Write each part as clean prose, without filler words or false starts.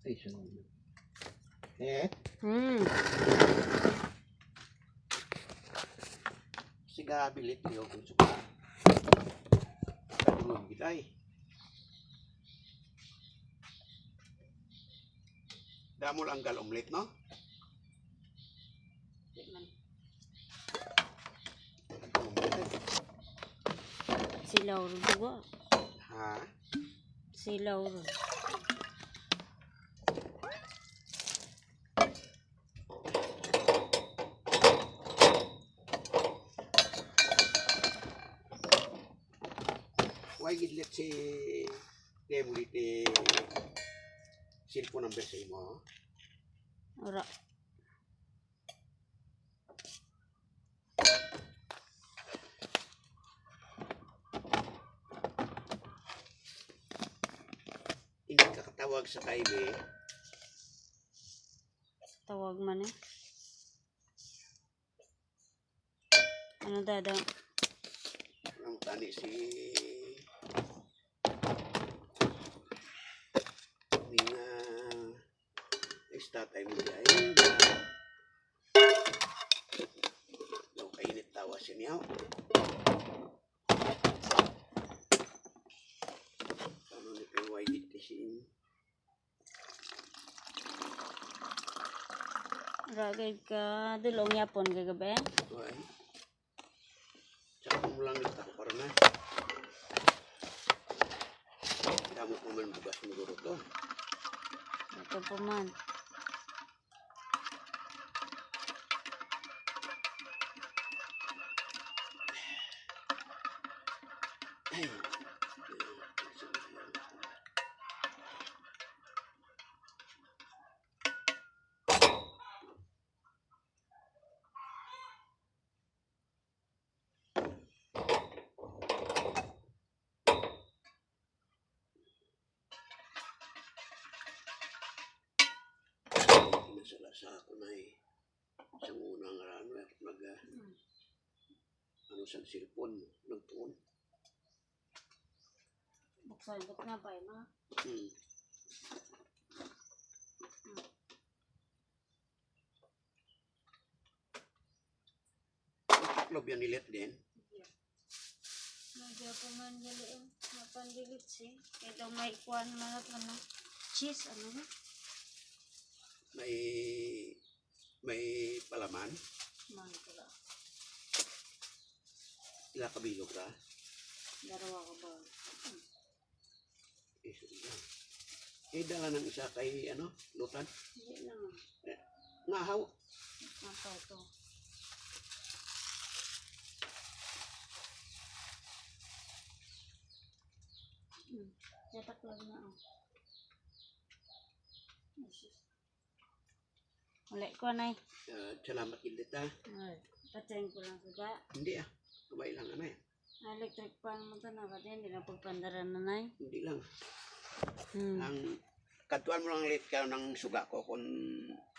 Ay, sunod. Eh? Siga bilit niyo kung suka. Katulog kita eh. Damo lang gal omelet, no? Silaw rin juga. Ha? Silaw rin. Why gidlet si Demulit ni cellphone number sa imo? Ora. Hindi ka katawag sa Taime. Tawag man eh. Ano dada? Ang tani si Nina tatay mo di ay daw kainit tawa siya niya. Ano ni kayo ay ditisin? Ragay ka dulong yapon kagabi. Ay. Tsaka mo lang nito ako para na. Damo ko man bugas mo guro to. Ito po man. Ay. Sa ako na eh. Isang unang ano eh. Ano sa cellphone. Nagtuon. Buksan ko na pa eh, ma. Club yan nilit din. Nagya po man galiin. Napandilit siya. Ito may kuwan man at ano. Cheese, ano na? May palaman. Man pala. Ila kabilog ka. Darawa ka ba? Dala ng isa kay ano, lutan. Hindi naman. Ngahaw. Mata ito. Yatak lang na oh. Ulit ko na eh. Salamat gilid ha. Patsayin ko lang suga. Hindi ah. Kamay lang ano eh. Electric pan mo ito na kasi hindi na pagpandaran na na eh. Hindi lang. Ang katuan mo lang late ka ng suga ko kung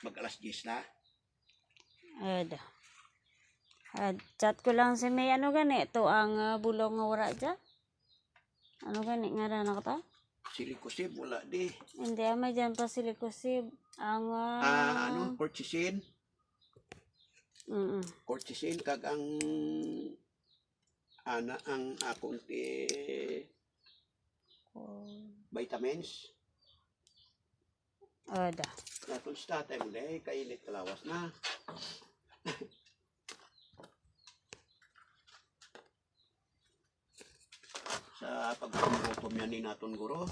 mag alas 10 na. Ada. Chat ko lang si May ano gani. Ito ang bulong nga wala dyan. Ano gani nga na nakata? Silikosib wala di. Hindi may dyan pa silikosib. Ang ano, cortisin. Cortisin kag ang ana ang akong vitamins. Ada. Natun sa tatay mo na kainit kalawas na. Sa pagkukutom yan ni naton guro.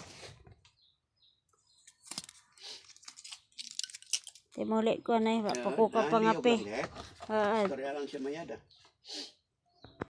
Timulit ko na eh. Pakuka pa nga pe. Kaya lang siya mayada.